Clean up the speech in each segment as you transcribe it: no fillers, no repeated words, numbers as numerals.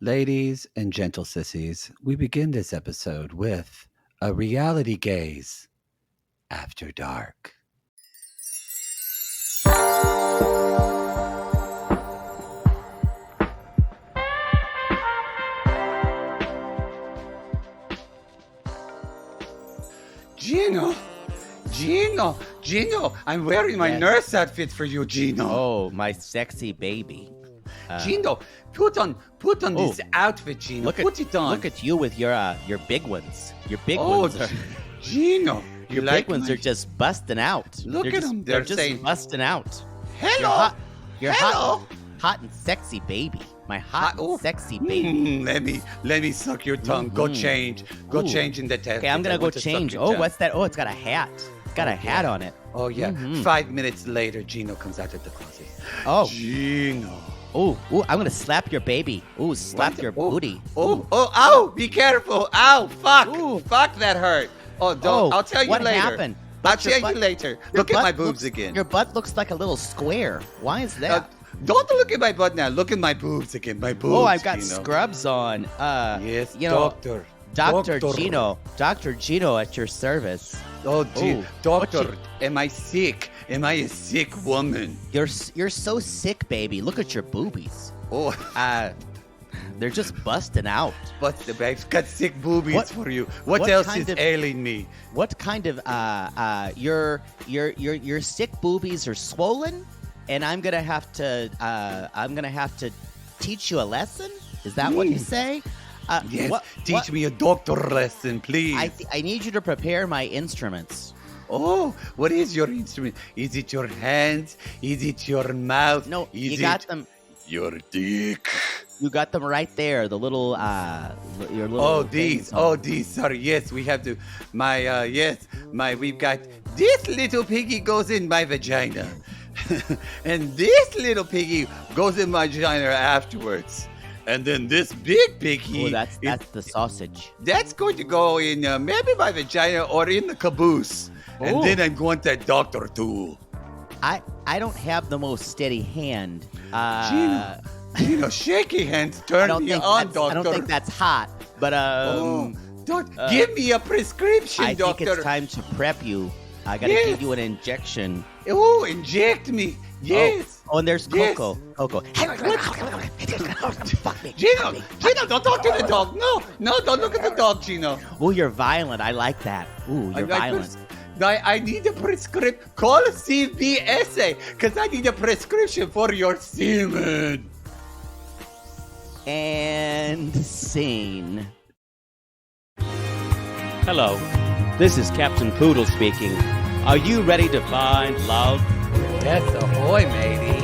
Ladies and gentle sissies, we begin this episode with a reality gaze after dark. Gino! Gino! I'm wearing my nurse outfit for you, Gino. Oh, my sexy baby. Gino, put on this outfit, Gino. Put it on. Look at you with your big ones. Your big Oh, ones are Gino, your like big ones my- are just busting out. Look at them. They're They're just saying, busting out. Hello. You're Hello. hot and sexy baby. My hot Oh. and sexy baby. Let me suck your tongue. Go change. Go Ooh. change in the test. Okay, I'm gonna go change. Oh, what's that? Oh, it's got a hat. It's got a hat on it. Oh yeah. 5 minutes later, Gino comes out of the closet. Oh. Gino. Oh, I'm gonna slap your baby. Ooh, slap your booty. Ow! Be careful! Ow! Fuck! Ooh. Fuck, that hurt. Oh, don't. I'll tell you what later. happened? I'll But your tell you butt- later. Your Look at butt my boobs looks- again. Your butt looks like a little square. Why is that? Don't look at my butt now. Look at my boobs again. My boobs. Oh, I've got Gino. scrubs on. Yes, you know, doctor. Dr. Gino at your service. Oh, gee, Ooh, doctor, am I sick? Am I a sick woman? You're so sick, baby. Look at your boobies. Oh, They're just busting out. but I've got sick boobies What- for you. What what else kind is of- ailing me? What kind of your sick boobies are swollen, and I'm gonna have to teach you a lesson. Is that what you say? Yes, teach me a doctor lesson, please. I need you to prepare my instruments. Oh, what is your instrument? Is it your hands? Is it your mouth? No, is you got it them. your dick? You got them right there. The little your little. Oh, things these. on. Oh, these. Sorry. Yes, we have to. We've got this little piggy goes in my vagina, and this little piggy goes in my vagina afterwards, and then this big piggy. Oh, that's the sausage. That's going to go in maybe my vagina or in the caboose, and Oh. then I'm going to doctor too. I don't have the most steady hand. Gino, shaky hands I turn don't me think on, that's, doctor. I don't think that's hot, but Give me a prescription, I doctor. think it's time to prep you. I gotta Yes. give you an injection. Oh, inject me. Yes. Oh, and there's Yes. Coco. Fuck me. Gino, don't talk to the dog. No, don't look at the dog, Gino. Oh, you're violent. I like that. Ooh, you're violent. I need a prescription. Call CVSA because I need a prescription for your semen. And scene. Hello, this is Captain Poodle speaking. Are you ready to find love? Yes, ahoy, matey.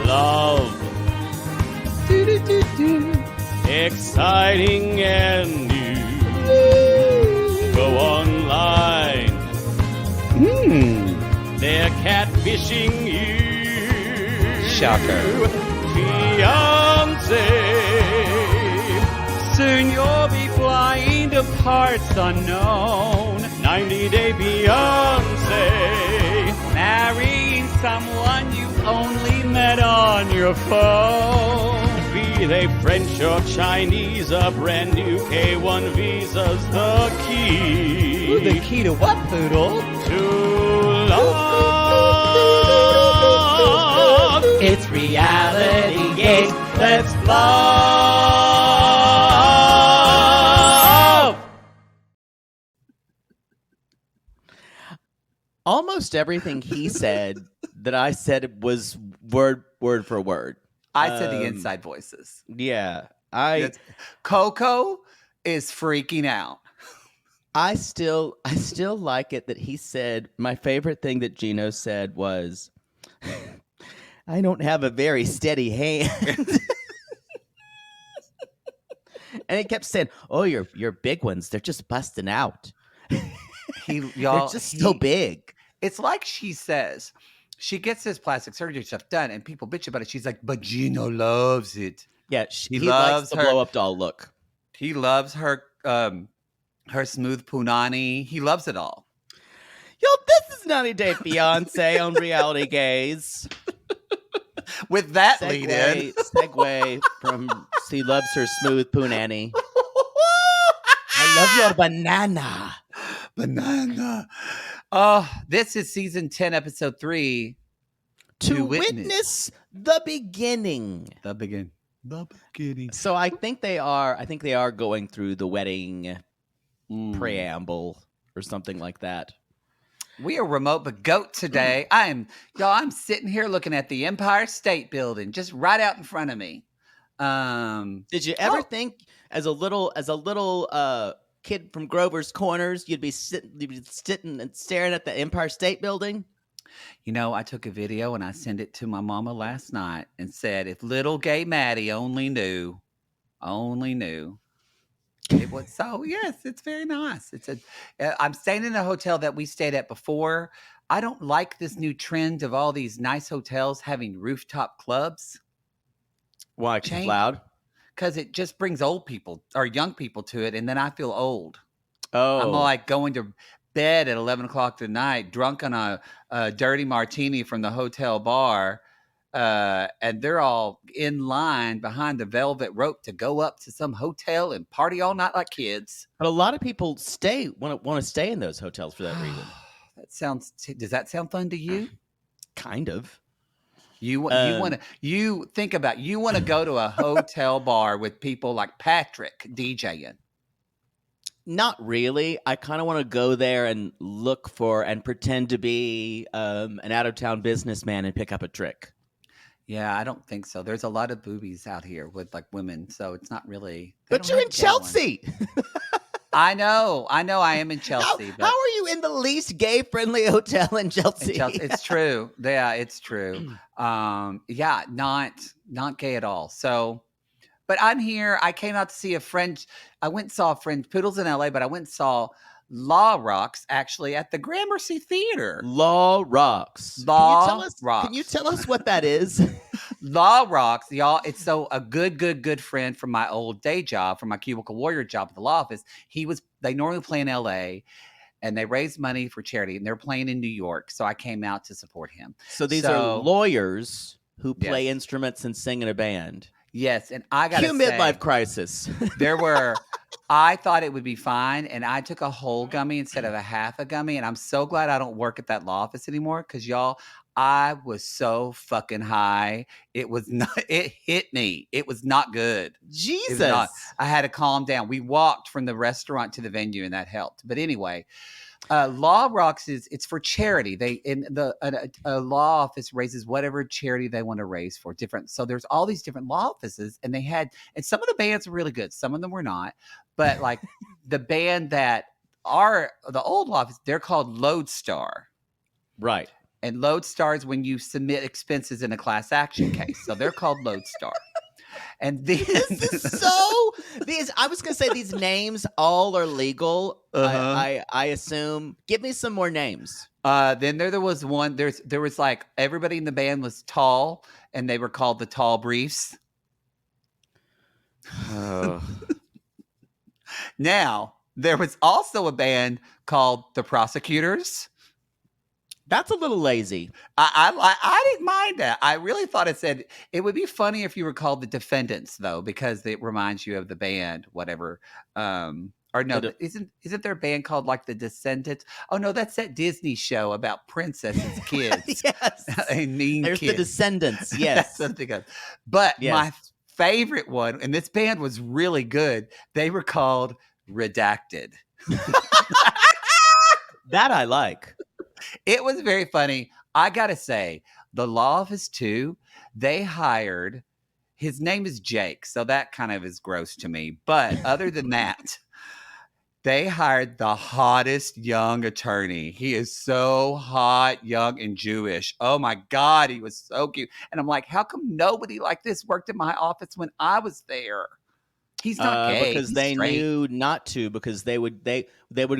Love, exciting and new. Go online, they're catfishing you. Shocker. Fiancé, soon you'll be flying to parts unknown. 90-day fiancé, marrying someone you only met on your phone. Be they French or Chinese, a brand new K1 visa's the key. The key to what, Poodle? To love. It's reality gaze. Let's love. Almost everything he said that I said was word for word. I said the inside voices. Yeah, Coco is freaking out. I still like it that he said. My favorite thing that Gino said was, "I don't have a very steady hand," and he kept saying, "Oh, your big ones, they're just busting out. They're just so big." It's like she says, she gets this plastic surgery stuff done, and people bitch about it. She's like, but Gino loves it. Yeah, He he loves likes the her. blow up doll look. He loves her smooth punani. He loves it all. Yo, this is 90 Day Fiance on Reality Gaze. With that lead in. Segue from she loves her smooth punani. I love your banana. Banana. Oh, this is season 10, episode 3. To witness the beginning. The beginning. So I think they are going through the wedding preamble or something like that. We are remote but goat today. I'm sitting here looking at the Empire State Building just right out in front of me. Did you ever think as a little kid from Grover's Corners you'd be sitting and staring at the Empire State Building? You know, I took a video and I sent it to my mama last night and said, if little gay Maddie only knew. It was so, yes, it's very nice. I'm staying in a hotel that we stayed at before. I don't like this new trend of all these nice hotels having rooftop clubs. Why? 'Cause it's loud? Because it just brings old people or young people to it, and then I feel old. Oh. I'm like going to bed at 11 o'clock tonight, drunk on a dirty martini from the hotel bar. And they're all in line behind the velvet rope to go up to some hotel and party all night like kids. But a lot of people want to stay in those hotels for that reason. Does that sound fun to you? Kind of. You want to go to a hotel bar with people like Patrick DJing. Not really. I kind of want to go there and look for and pretend to be an out-of-town businessman and pick up a trick. Yeah, I don't think so. There's a lot of boobies out here with like women, so it's not really. But you're in Chelsea. I know. I am in Chelsea. How are you in the least gay-friendly hotel in Chelsea? It's true. Yeah, it's true. Yeah, not gay at all. So, but I'm here. I came out to see a friend. I went and saw a friend. Poodle's in LA, but I went and saw Law Rocks actually at the Gramercy Theater. Law Rocks. Rocks. Can you tell us what that is? Law Rocks, y'all. It's so a good friend from my old day job, from my cubicle warrior job at the law office. They normally play in LA and they raise money for charity and they're playing in New York. So I came out to support him. So these are lawyers who play instruments and sing in a band. Yes. And I got to say, midlife crisis. I thought it would be fine, and I took a whole gummy instead of a half a gummy, and I'm so glad I don't work at that law office anymore because, y'all, I was so fucking high. It hit me. It was not good. Jesus. I had to calm down. We walked from the restaurant to the venue, and that helped. But anyway, Law Rocks it's for charity. A law office raises whatever charity they want to raise for different. So there's all these different law offices, and some of the bands were really good. Some of them were not. But like the band that are the old law office, they're called Lodestar. Right. And Lodestar is when you submit expenses in a class action case. So they're called Lodestar. And then I was going to say these names all are legal. I assume. Give me some more names. Then there was one. There was like everybody in the band was tall, and they were called the Tall Briefs. Oh. Now there was also a band called the Prosecutors. That's a little lazy. I didn't mind that. I really thought it would be funny if you were called the Defendants, though, because it reminds you of the band, whatever. Or no, isn't there a band called like the Descendants? Oh no, that's that Disney show about princesses' kids. Yes, There's the Descendants. Yes, that's something else. But my favorite one, and this band was really good. They were called Redacted. That I like. It was very funny. I got to say, the law office too, they hired, his name is Jake. So that kind of is gross to me. But other than that, they hired the hottest young attorney. He is so hot, young, and Jewish. Oh my God, he was so cute. And I'm like, how come nobody like this worked in my office when I was there? He's not gay. Because they knew not to, because they would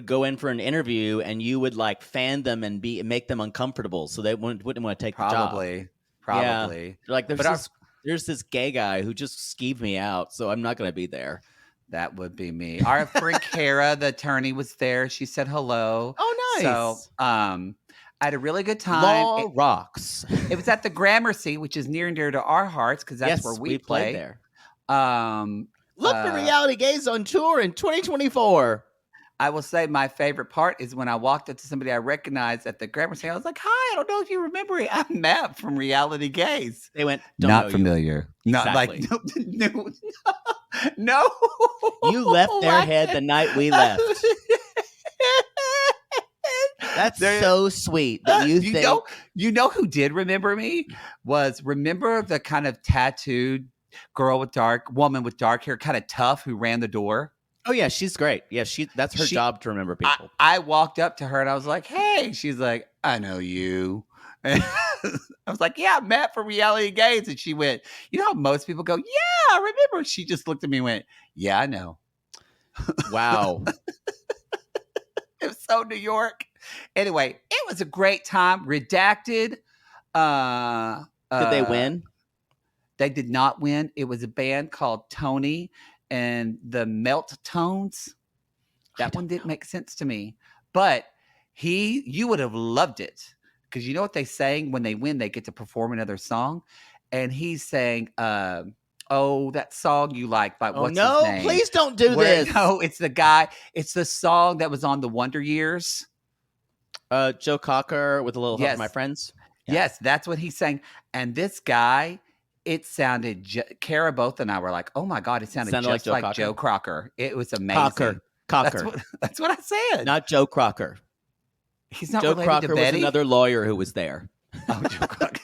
go in for an interview and you would like fan them and make them uncomfortable, so they wouldn't want to take the job. Probably. Yeah. Like there's this gay guy who just skeeved me out, so I'm not going to be there. That would be me. Our friend Kara, the attorney, was there. She said hello. Oh, nice. So, I had a really good time. Law rocks. It was at the Gramercy, which is near and dear to our hearts because that's yes, where we play. played there. Um, Look for Reality Gaze on tour in 2024. I will say my favorite part is when I walked up to somebody I recognized at the Gramercy. I was like, "Hi, I don't know if you remember me. I'm Matt from Reality Gaze." They went, Don't not know familiar. You. Not Exactly. like no. You left their head the night we left. That's so sweet that you think. You know who did remember me remember the kind of tattooed woman with dark hair, kind of tough, who ran the door. Oh yeah, she's great. Yeah, that's her job to remember people. I walked up to her and I was like, "Hey," she's like, "I know you." And I was like, "Yeah, Matt from Reality Gaze," and she went, "You know how most people go, 'Yeah, I remember.'" She just looked at me and went, "Yeah, I know." Wow. It was so New York. Anyway, it was a great time. Redacted. Did they win? They did not win. It was a band called Tony and the Melt Tones. That one didn't make sense to me. But you would have loved it. Because you know what they sang when they win? They get to perform another song. And he's saying, "Oh, that song you like by what's his name?" Please don't do this. No, it's the guy. It's the song that was on the Wonder Years. Joe Cocker with a little help from my friends. Yeah. Yes, that's what he's saying. And this guy, it sounded. Kara, both and I were like, "Oh my god!" It sounded just like Joe Cocker. It was amazing. Cocker. That's what I said. Not Joe Crocker. He's not Joe related Crocker to Betty. was another lawyer who was there. Oh, Joe Cocker.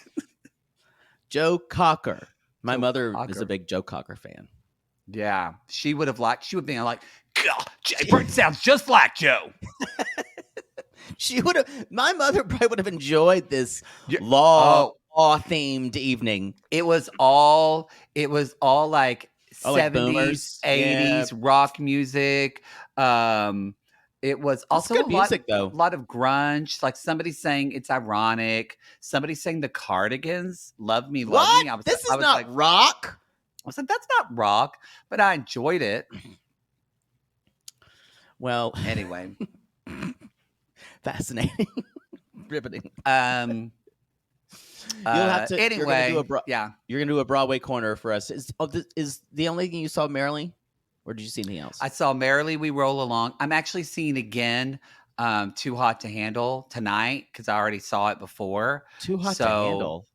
Joe Cocker. My mother Cocker. is a big Joe Cocker fan. Yeah, she would have been like, "God, Jay Bird sounds just like Joe." She would have. My mother probably would have enjoyed this law-themed evening. It was all like 70s, 80s yeah. rock music. It was also good music, though. A lot of grunge. Like somebody saying "It's Ironic." Somebody saying the Cardigans, "Love Me, Love What? Me." This is not rock. I was like, "That's not rock," but I enjoyed it. Well, anyway, fascinating, riveting. You'll have to. Anyway, you're gonna do a Broadway corner for us. Is the only thing you saw Merrily? Or did you see anything else? I saw Merrily We Roll Along. I'm actually seeing again Too Hot to Handle tonight because I already saw it before. Too Hot to Handle?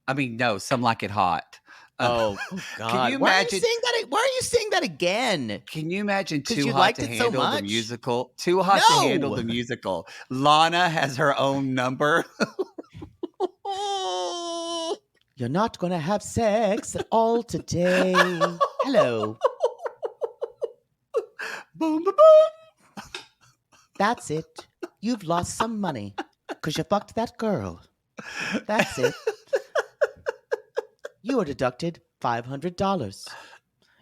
I mean, no, Some Like It Hot. Oh, God. Can you imagine? Why are you saying that again? Can you imagine Too you Hot liked to it so Handle the much? musical? Too Hot to Handle the musical. Lana has her own number. You're not going to have sex at all today. Hello. Boom, boom, boom. That's it. You've lost some money because you fucked that girl. That's it. You are deducted $500.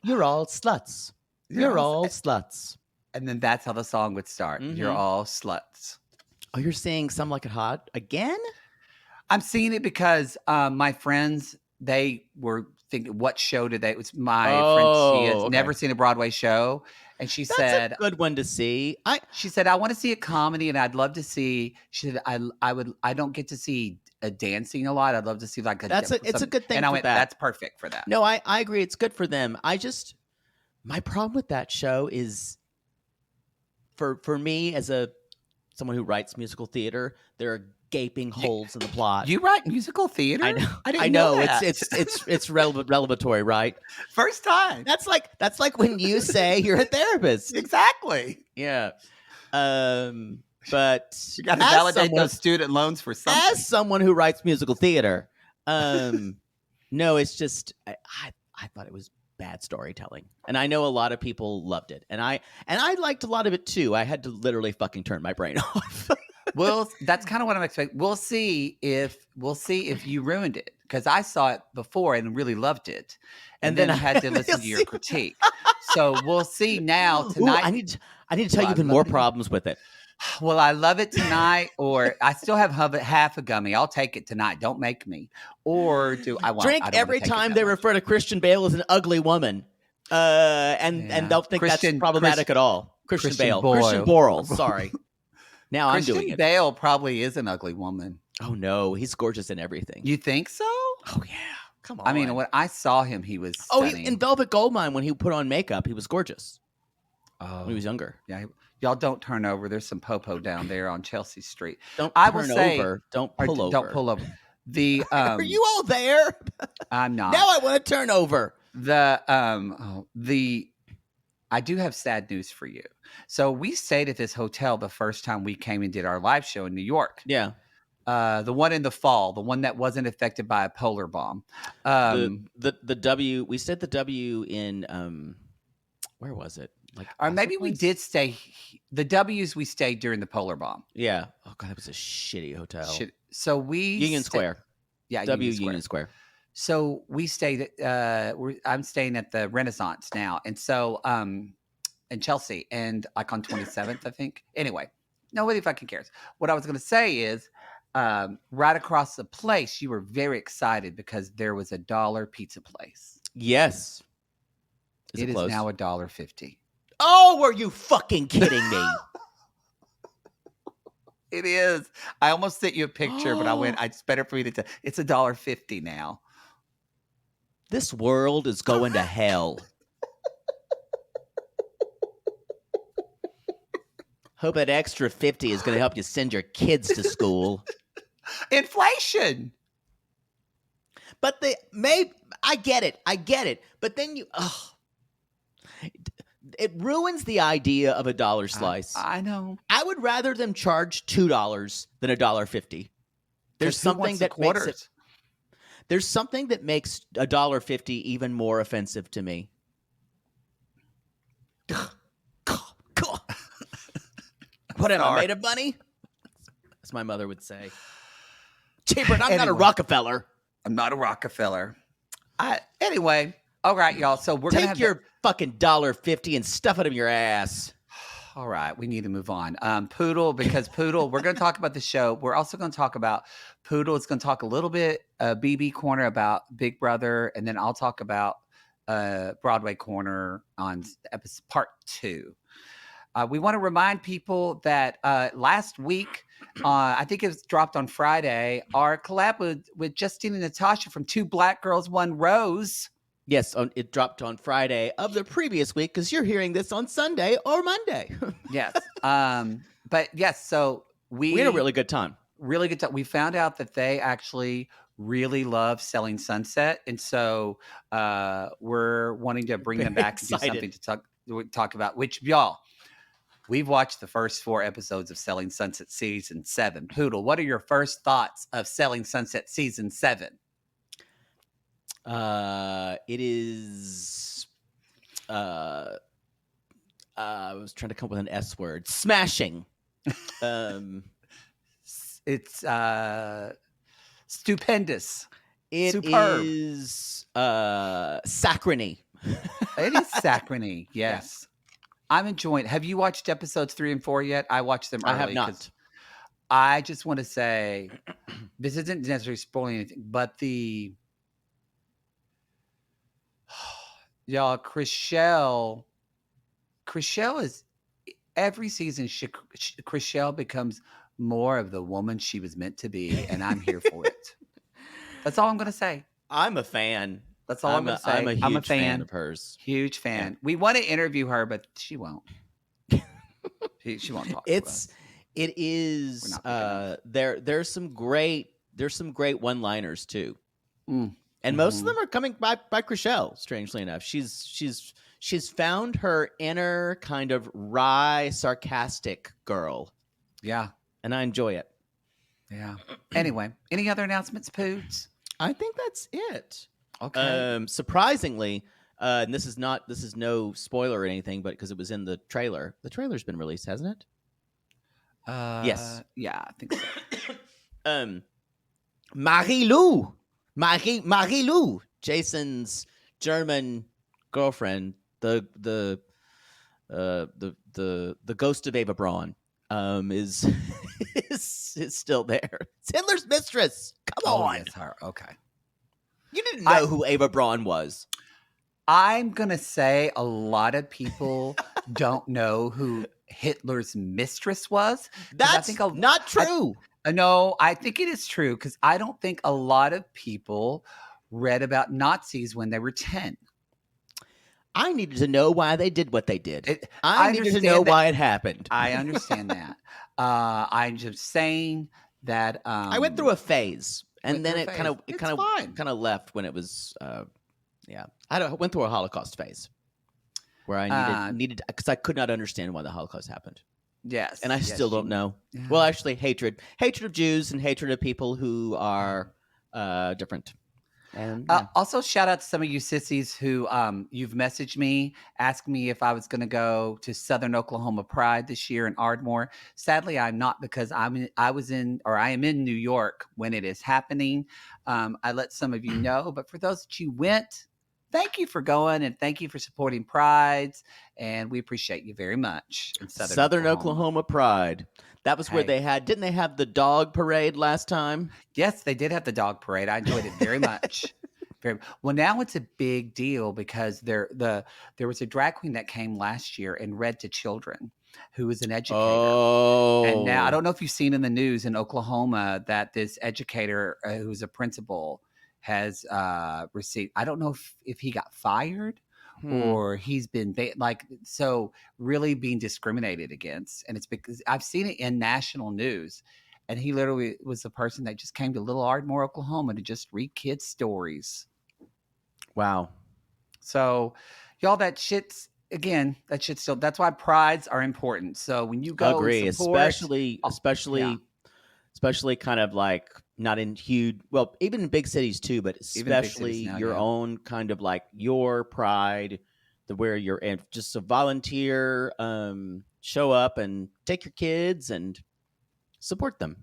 You're all sluts. You're all sluts. And then that's how the song would start. Mm-hmm. You're all sluts. Oh, you're saying Some Like It Hot again? I'm seeing it because my friends, they were thinking, what show did they? It was my friend. She has never seen a Broadway show. And she said, "That's a good one to see." She said, "I want to see a comedy, and I'd love to see." She said, "I don't get to see dancing a lot. I'd love to see like a." It's a good thing. And I for went, that. "That's perfect for that." No, I agree. It's good for them. My problem with that show is, for me as someone who writes musical theater, there are gaping holes in the plot. You write musical theater? I know. I didn't know that. It's revelatory, right? First time. That's like when you say you're a therapist. Exactly. Yeah. But you got to validate those student loans for something. As someone who writes musical theater, no, it's just I thought it was bad storytelling, and I know a lot of people loved it, and I liked a lot of it too. I had to literally fucking turn my brain off. Well, that's kind of what I'm expecting. We'll see if you ruined it, because I saw it before and really loved it, and then I had to listen to your critique. So we'll see now tonight. Ooh, I need to tell you even more problems with it. Well, I love it tonight, or I still have half a gummy. I'll take it tonight. Don't make me. Or do I want drink every time they refer to Christian Bale as an ugly woman, and they'll think that's problematic at all. Christian Bale, Christian Borle. Sorry. Now I'm doing Christian it. Bale probably is an ugly woman. Oh no, he's gorgeous in everything. You think so? Oh yeah, come on. I mean, when I saw him, he was Oh, stunning. in Velvet Goldmine when he put on makeup, he was gorgeous Oh, when he was younger. yeah. Y'all don't turn over. There's some popo down there on Chelsea Street. Don't I will turn say, over. Don't or pull over. Don't pull over. The Are you all there? I'm not. Now I want to turn over. I do have sad news for you. So we stayed at this hotel the first time we came and did our live show in New York. Yeah. The one in the fall, the one that wasn't affected by a polar bomb. The W. We said the W in where was it? Like, or maybe we did stay. The W's we stayed during the polar bomb. Yeah. Oh god, that was a shitty hotel. So we Union Square. Yeah, Union Square. So we stayed at. I'm staying at the Renaissance now, and so in Chelsea, and like on 27th, I think. Anyway, nobody fucking cares. What I was going to say is, right across the place, you were very excited because there was a dollar pizza place. Yes. It is now $1.50. Oh, are you fucking kidding me? It is. I almost sent you a picture, but I went, it's better for me to tell. It's $1.50 now. This world is going to hell. Hope that extra 50 is going to help you send your kids to school. Inflation. But I get it. But then it ruins the idea of a dollar slice. I know. I would rather them charge $2 than $1.50. There's something that makes it. There's something that makes $1.50 even more offensive to me. What am I, made of money? As my mother would say. Cheaper, I'm not a Rockefeller. I'm not a Rockefeller. Anyway, all right, y'all. So we're going to have your fucking $1.50 and stuff it in your ass. All right, we need to move on. Poodle, we're going to talk about the show. We're also going to talk about Poodle. It's going to talk a little bit BB Corner about Big Brother, and then I'll talk about Broadway Corner on episode part 2. We want to remind people that last week, I think it was dropped on Friday, our collab with Justine and Natasha from Two Black Girls, One Rose. Yes, it dropped on Friday of the previous week because you're hearing this on Sunday or Monday. Yes. But yes, so we had a really good time. Really good time. We found out that they actually really love Selling Sunset. And so we're wanting to bring them back and do something to talk about, which y'all, we've watched the first 4 episodes of Selling Sunset Season 7. Poodle, what are your first thoughts of Selling Sunset Season 7? It is. I was trying to come up with an S word. Smashing. It's stupendous. It Superb. is saccharine. It is saccharine. Yes. Yeah. I'm enjoying it. Have you watched episodes 3 and 4 yet? I watched them early. I have not. I just want to say, this isn't necessarily spoiling anything, but y'all, Chrishell is every season. Chrishell becomes more of the woman she was meant to be, and I'm here for it. That's all I'm going to say. I'm a fan. That's all I'm going to say. I'm a huge fan of hers. Huge fan. Yeah. We want to interview her, but she won't. she won't talk. It is. There's some great one-liners too. And most of them are coming by Chrishell, strangely enough. She's found her inner kind of wry, sarcastic girl. Yeah. And I enjoy it. Yeah. Anyway, any other announcements, Poods? I think that's it. Okay. Surprisingly, and this is no spoiler or anything, but because it was in the trailer. The trailer's been released, hasn't it? Yes. Yeah, I think so. Marie-Lou, Jason's German girlfriend, the ghost of Ava Braun, is still there. It's Hitler's mistress. Come on. Yes, her. Okay. You didn't know who Ava Braun was. I'm gonna say a lot of people don't know who Hitler's mistress was. 'Cause That's not true. No, I think it is true because I don't think a lot of people read about Nazis when they were 10. I needed to know why they did what they did. I I needed to understand know that. why it happened. I understand that. I'm just saying that I went through a phase, and went then through a it phase. kind It's fine. of left when it was. I went through a Holocaust phase where I needed because I could not understand why the Holocaust happened. Yes. And I yes, still don't you- know. yeah. Well, actually, hatred of Jews and hatred of people who are different. And Also, shout out to some of you sissies who you've messaged me, asking me if I was going to go to Southern Oklahoma Pride this year in Ardmore. Sadly, I'm not because I am in New York when it is happening. I let some of you know, but for those that you went, thank you for going and thank you for supporting Prides, and we appreciate you very much. In Southern Oklahoma Pride. That was where Hey. didn't they have the dog parade last time? Yes, they did have the dog parade. I enjoyed it very much. Well, now it's a big deal because there was a drag queen that came last year and read to children who was an educator. Oh. And now I don't know if you've seen in the news in Oklahoma that this educator who's a principal has received. I don't know if he got fired or he's been really being discriminated against. And it's because I've seen it in national news. And he literally was the person that just came to Little Ardmore, Oklahoma to just read kids' stories. Wow. So, y'all, that shit's still, that's why prides are important. So when you go Agree, support, especially kind of like not in huge, well, even in big cities too, but Even in big especially cities now, your yeah. own kind of like your pride, where you're in, just a volunteer, show up and take your kids and support them.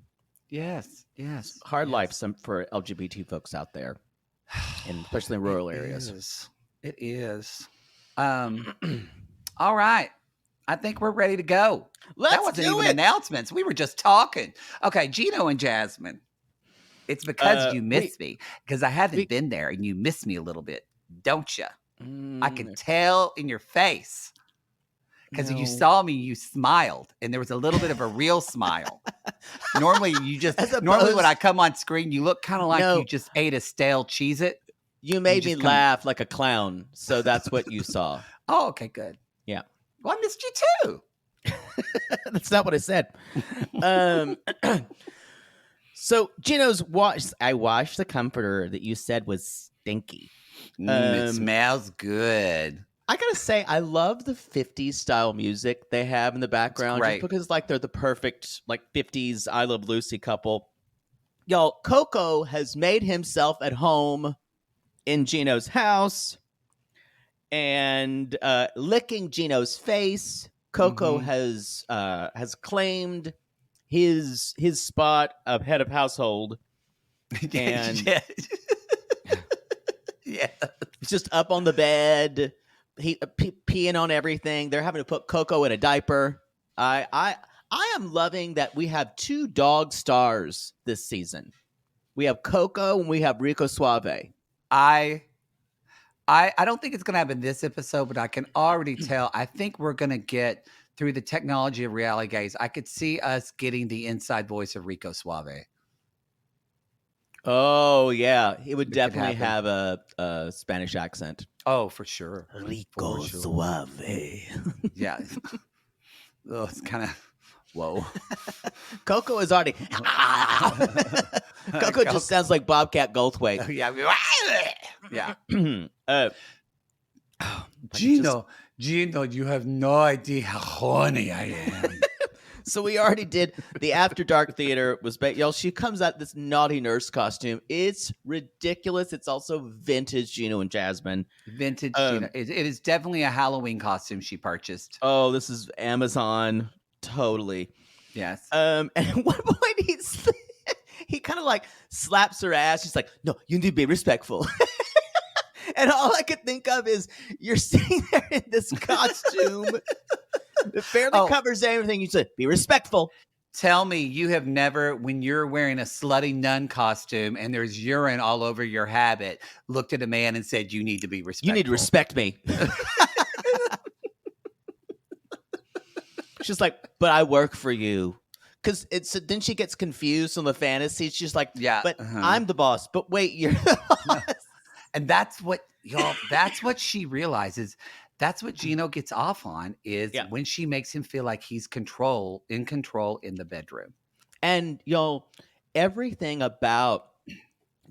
yes. Hard life for LGBT folks out there, and especially in rural areas. It is. All right. I think we're ready to go. Let's that wasn't do even it. announcements. We were just talking. Okay, Gino and Jasmine. It's because you miss me because I haven't been there and you miss me a little bit, don't you? I can tell in your face because you saw me, you smiled, and there was a little bit of a real smile. Normally, when I come on screen, you look kind of like you just ate a stale Cheez-It. You made me laugh like a clown, so that's what you saw. Oh, okay, good. Yeah. Well, I missed you too. That's not what I said. So Gino's I washed the comforter that you said was stinky. It smells good. I gotta say, I love the 50s style music they have in the background, just because like they're the perfect like 50s I Love Lucy couple. Y'all, Coco has made himself at home in Gino's house and licking Gino's face. Coco has claimed his spot of head of household, and yeah, he's just up on the bed, peeing on everything. They're having to put Coco in a diaper. I am loving that we have 2 dog stars this season. We have Coco and we have Rico Suave. I don't think it's going to happen this episode, but I can already tell. I think we're going to get through the technology of reality gaze. I could see us getting the inside voice of Rico Suave. Oh yeah, he would definitely have a Spanish accent. Oh, for sure. Rico Suave. Yeah. Oh, it's kind of whoa. Coco is already. Coco just sounds like Bobcat Goldthwait. Yeah. Gino, you have no idea how horny I am. So we already did the After Dark Theater y'all. She comes out this naughty nurse costume. It's ridiculous. It's also vintage Gino and Jasmine. Vintage Gino. It is definitely a Halloween costume she purchased. Oh, this is Amazon. Totally. Yes. And at one point he kind of like slaps her ass. She's like, "No, you need to be respectful." And all I could think of is you're sitting there in this costume that barely covers everything. You said, "Be respectful." Tell me you have never, when you're wearing a slutty nun costume and there's urine all over your habit, looked at a man and said, "You need to be respectful. You need to respect me." She's like, but I work for you. Because then she gets confused on the fantasy. She's like, Yeah, but I'm the boss. But wait, you're the boss. And that's what that's what she realizes. That's what Gino gets off on is when she makes him feel like he's in control in the bedroom. And everything about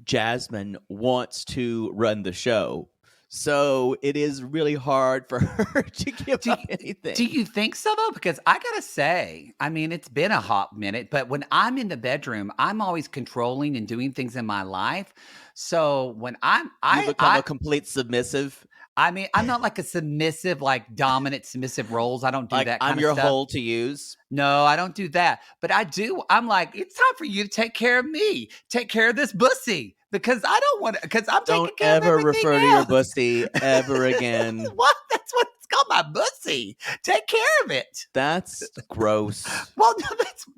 Jasmine wants to run the show. So it is really hard for her to give up anything. Do you think so, though? Because I got to say, I mean, it's been a hot minute, but when I'm in the bedroom, I'm always controlling and doing things in my life. So when I become a complete submissive. I mean, I'm not like a submissive, like dominant submissive roles. I don't do that kind I'm of your stuff. hole to use. No, I don't do that. But I do. I'm like, it's time for you to take care of me. Take care of this bussy. Because I don't want to, because I'm taking care of everything refer to your bussy ever again. What? That's what it's called, my bussy. Take care of it. That's gross. Well, no,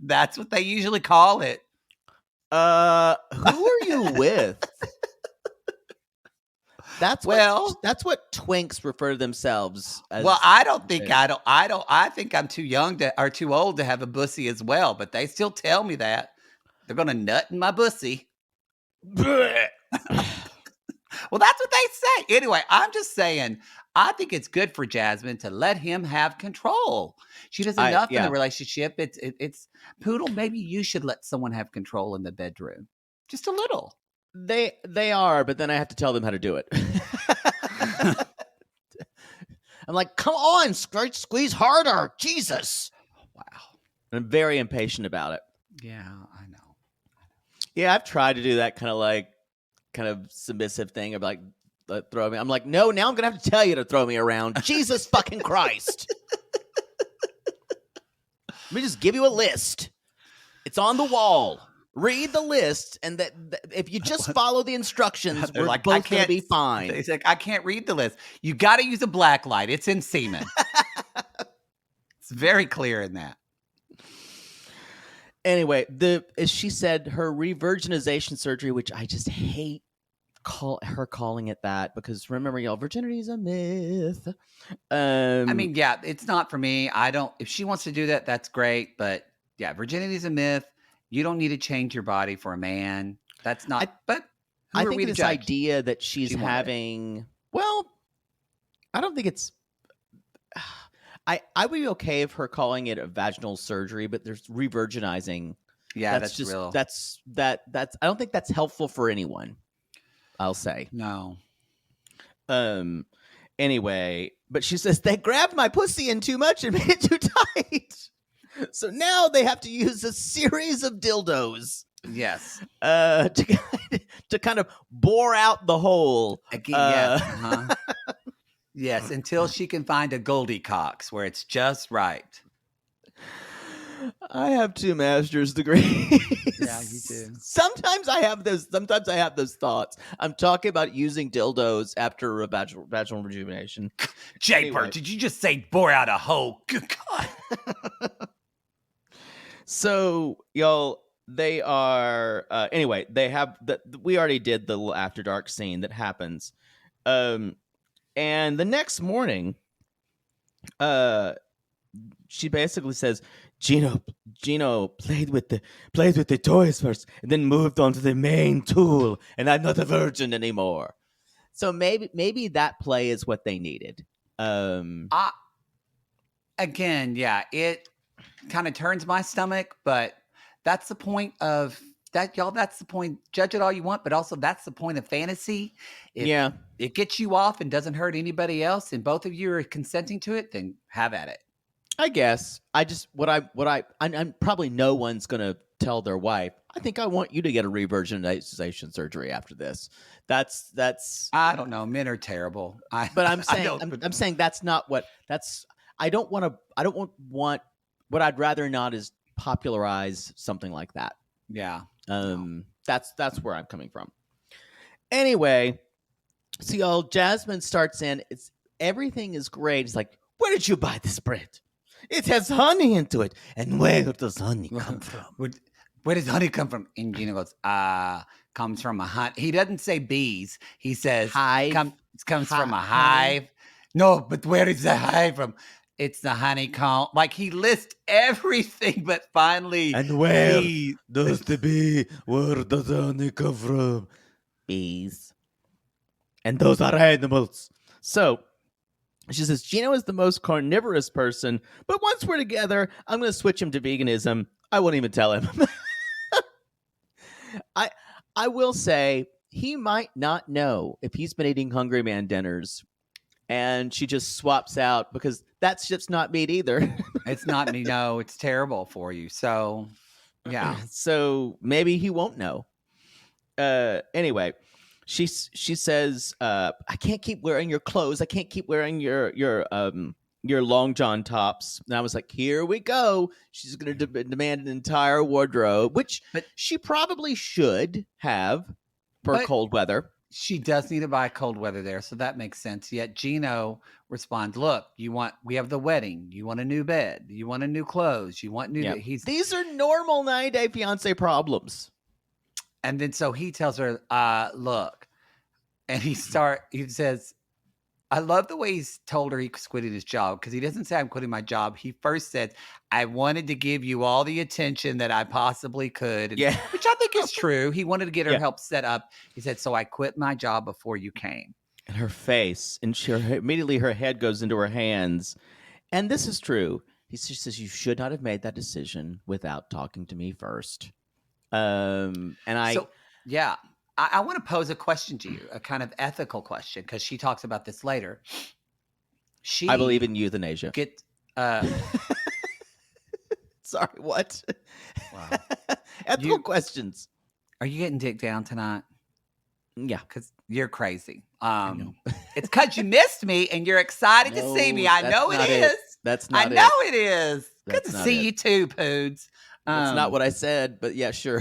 that's what they usually call it. Who are you with? That's what twinks refer to themselves as. Well, I think I'm too young or too old to have a bussy as well, but they still tell me that. They're going to nut in my bussy. Well, that's what they say. Anyway, I'm just saying, I think it's good for Jasmine to let him have control. She does enough in a relationship. It's Poodle, maybe you should let someone have control in the bedroom. Just a little. They are, but then I have to tell them how to do it. I'm like, come on, squeeze harder. Jesus. Wow. I'm very impatient about it. Yeah, I know. Yeah, I've tried to do that kind of submissive thing of like throw me. I'm like, no, now I'm gonna have to tell you to throw me around. Jesus fucking Christ. Let me just give you a list. It's on the wall. Read the list, and that if you just follow the instructions, we're like, both gonna be fine. He's like, I can't read the list. You got to use a black light. It's in semen. It's very clear in that. Anyway, as she said, her revirginization surgery, which I just hate her calling it that, because remember, y'all, virginity is a myth. I mean, yeah, it's not for me. If she wants to do that, that's great. But yeah, virginity is a myth. You don't need to change your body for a man. That's not. But I think this idea that she's having. Well, I don't think it's. I would be okay if her calling it a vaginal surgery, but there's revirginizing. Yeah, that's just real. That's I don't think that's helpful for anyone. I'll say no. Anyway, but she says they grabbed my pussy in too much and made it too tight, so now they have to use a series of dildos. Yes. To kind of bore out the hole. Yes. Yes, until she can find a Goldie Cox where it's just right. I have 2 master's degrees. Yeah, you do. Sometimes I have those thoughts. I'm talking about using dildos after a vaginal rejuvenation. Japer, did you just say bore out a hole? Good God. So, y'all, they are anyway, they have we already did the little after dark scene that happens. And the next morning, she basically says, Gino played with the toys first and then moved on to the main tool, and I'm not a virgin anymore. So maybe that play is what they needed. Again, yeah, it kind of turns my stomach, but that's the point of that, y'all. That's the point. Judge it all you want, but also that's the point of fantasy. If it gets you off and doesn't hurt anybody else, and both of you are consenting to it, then have at it. I guess I'm probably no one's gonna tell their wife, I think I want you to get a revirginization surgery after this. That's I don't know. Men are terrible. But I'm saying that's not what I don't want what I'd rather not is popularize something like that. Yeah. That's where I'm coming from. Anyway, so y'all, Jasmine starts in. Everything is great. It's like, where did you buy this bread? It has honey into it. And where does honey come from? Where does honey come from? And Gina goes, comes from a hive. He doesn't say bees. He says hive. Comes from a hive. No, but where is the hive from? It's the honeycomb. Like he lists everything, but finally, And where he does the bee? Where does the honey come from? Bees. And those are animals. So she says, Gino is the most carnivorous person, but once we're together, I'm going to switch him to veganism. I won't even tell him. I will say he might not know if he's been eating Hungry Man dinners and she just swaps out because that's just not meat either. It's not me. No, it's terrible for you. So, yeah. So maybe he won't know. Anyway, she says, I can't keep wearing your clothes. I can't keep wearing your long john tops. And I was like, here we go. She's going to demand an entire wardrobe, which she probably should have for cold weather. She does need to buy cold weather there, so that makes sense. Yet Gino responds, look, we have the wedding. You want a new bed. You want a new clothes. You want new... Yeah. These are normal 90-day fiance problems. And then so he tells her, look, and he says, I love the way he's told her he's quitting his job, because he doesn't say I'm quitting my job. He first said, I wanted to give you all the attention that I possibly could. And, yeah. Which I think is true. He wanted to get her help set up. He said, so I quit my job before you came. And her face, and immediately her head goes into her hands. And this is true. She says, you should not have made that decision without talking to me first. I want to pose a question to you, a kind of ethical question, because she talks about this later. I believe in euthanasia. Sorry, what? Wow. Ethical questions. Are you getting dick down tonight? Yeah. Because you're crazy. It's because you missed me and you're excited to see me. I know it is. That's not it. I know it is. Good to see you too, Poods. That's not what I said, but yeah, sure.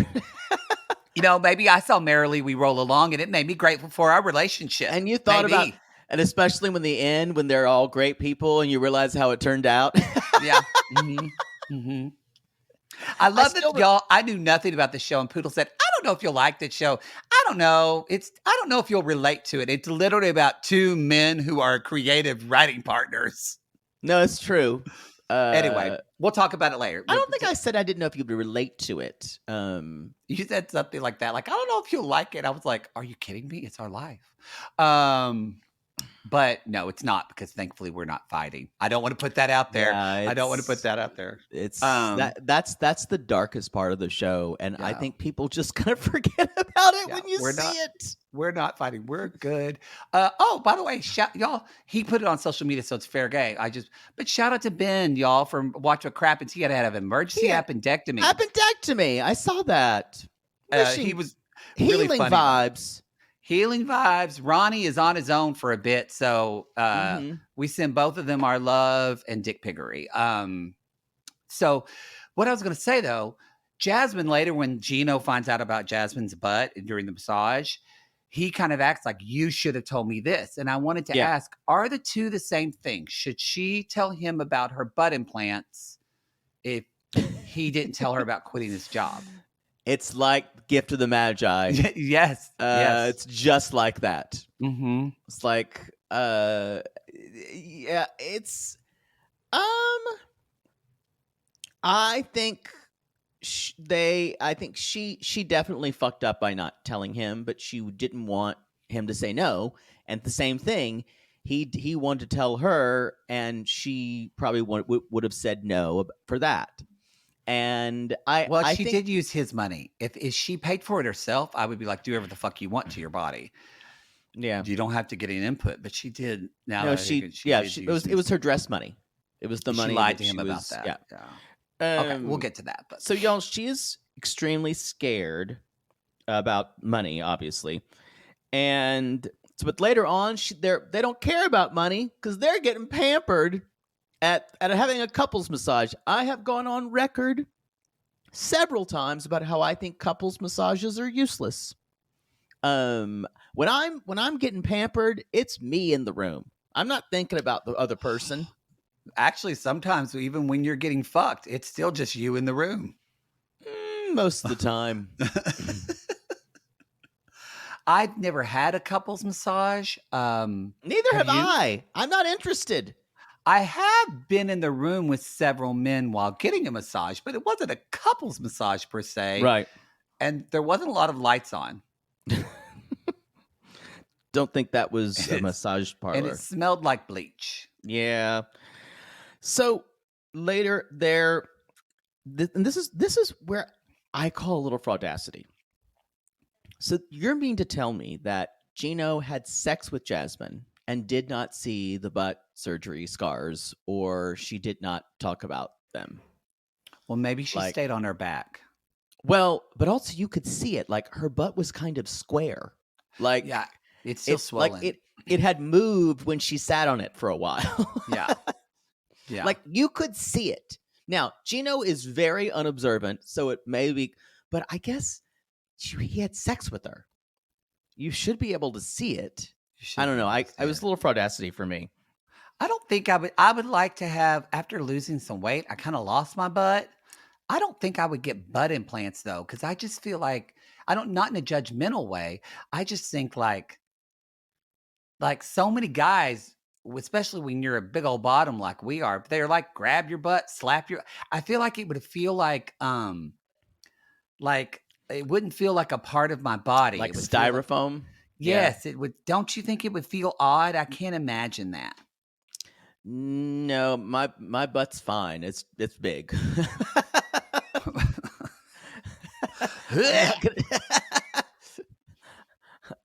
Maybe I saw Merrily We Roll Along and it made me grateful for our relationship. And you thought about, and especially when the end, when they're all great people and you realize how it turned out. Yeah. Mm-hmm. Mm-hmm. I love that y'all. I knew nothing about the show, and Poodle said, I don't know if you'll like this show. I don't know. I don't know if you'll relate to it. It's literally about two men who are creative writing partners. No, it's true. Anyway, we'll talk about it later. I don't think I said I didn't know if you would relate to it. You said something like that. Like, I don't know if you'll like it. I was like, are you kidding me? It's our life. But no, it's not, because thankfully we're not fighting. I don't want to put that out there. I don't want to put that out there. It's that's the darkest part of the show, and I think people just kind of forget about it when you see it. We're not fighting. We're good. Oh, by the way, y'all, he put it on social media, so it's fair game. But shout out to Ben, y'all, from Watch What Crappens. He had to have emergency appendectomy. Appendectomy. I saw that. He was healing really funny. vibes. Healing vibes. Ronnie is on his own for a bit, so we send both of them our love and dick piggery. So what I was going to say, though, Jasmine later, when Gino finds out about Jasmine's butt during the massage, he kind of acts like, you should have told me this. And I wanted to ask, are the two the same thing? Should she tell him about her butt implants if he didn't tell her about quitting his job? It's like Gift of the Magi. Yes. It's just like that. Mm-hmm. It's like, it's, I think she definitely fucked up by not telling him, but she didn't want him to say no. And the same thing, he wanted to tell her, and she probably would have said no for that. And I think did use his money. If she paid for it herself, I would be like, do whatever the fuck you want to your body. Yeah, you don't have to get an input. But she did. It was her dress money. It was the money. She lied to him about that. Yeah. Okay, we'll get to that. But so y'all, she is extremely scared about money, obviously, and but later on, they don't care about money because they're getting pampered at having a couples massage. I have gone on record several times about how I think couples massages are useless. When I'm getting pampered, it's me in the room. I'm not thinking about the other person. Actually, sometimes even when you're getting fucked, it's still just you in the room. Most of the time. I've never had a couples massage. Neither have I. I'm not interested. I have been in the room with several men while getting a massage, but it wasn't a couple's massage per se. Right. And there wasn't a lot of lights on. Don't think that was a It's- massage And parlor. it smelled like bleach. Yeah. So later there, and this is where I call a little fraudacity. So you're mean to tell me that Gino had sex with Jasmine and did not see the butt surgery scars, or she did not talk about them? Well, maybe she Like- stayed on her back. Well, but also you could see it. Like her butt was kind of square. Like Yeah, it's still swollen. Like it had moved when she sat on it for a while. Yeah. Yeah. Like you could see it. Now, Gino is very unobservant, so it may be, but I guess he had sex with her. You should be able to see it. You should I don't be know. able to see I was it. a little fraudacity for me. I don't think I would like to have, after losing some weight, I kind of lost my butt. I don't think I would get butt implants though, because I just feel like not in a judgmental way. I just think like so many guys, especially when you're a big old bottom like we are, they're like grab your butt, slap your. I feel like it would feel like it wouldn't feel like a part of my body. Like It would feel like- styrofoam. Yeah. yes, it would. Don't you think it would feel odd? I can't imagine that. No, my butt's fine. It's big.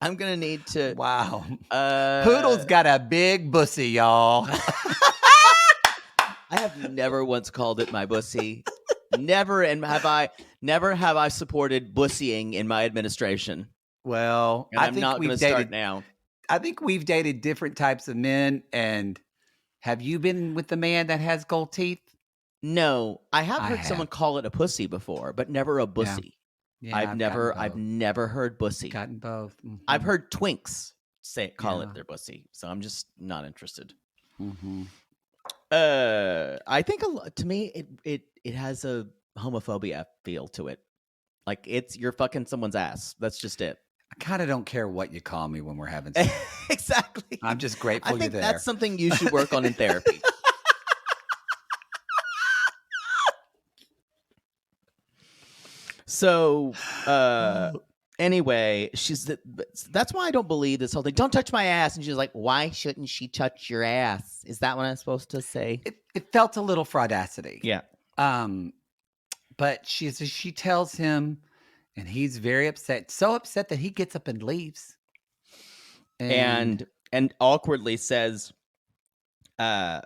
I'm gonna need to. Wow. Uh, Poodle's got a big bussy, y'all. I have never once called it my bussy. Never, and have I supported bussying in my administration. Well, And I I'm think not going to we've start dated. now. I think we've dated different types of men. And have you been with the man that has gold teeth? No, I have I heard someone have. call it a pussy before, but never a bussy. Yeah, I've never heard bussy. gotten both. I've heard twinks call Yeah. it their bussy, so I'm just not interested. Mm-hmm. I think to me it has a homophobia feel to it. Like you're fucking someone's ass. That's just it. I kind of don't care what you call me when we're having sex. Exactly. I'm just I grateful you're think there. that's something you should work on in therapy. So, anyway, that's why I don't believe this whole thing. Don't touch my ass. And she's like, why shouldn't she touch your ass? Is that what I'm supposed to say? It felt a little fraudacity. Yeah. But she tells him, and he's very upset. So upset that he gets up and leaves. And awkwardly says, that's